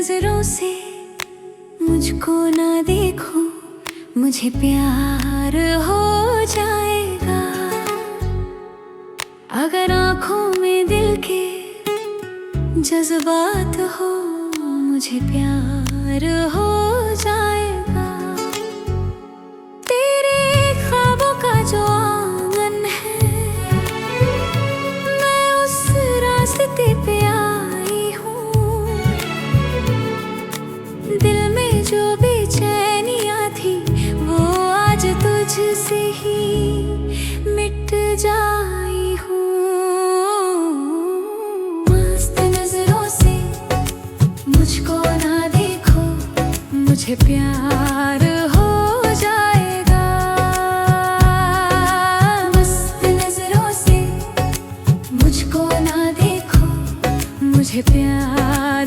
नजरों से मुझको ना देखो, मुझे प्यार हो जाएगा। अगर आँखों में दिल के जज्बात हो, मुझे प्यार हो जाएगा। तेरे ख्वाबों का जो आंगन है, मैं उस रास्ते पे आई हूँ। दिल में जो बेचैनियाँ थी, वो आज तुझसे ही मिट जाई हूँ। मस्त नजरों से मुझको ना देखो, मुझे प्यार हो जाएगा। मस्त नजरों से मुझको ना देखो, मुझे प्यार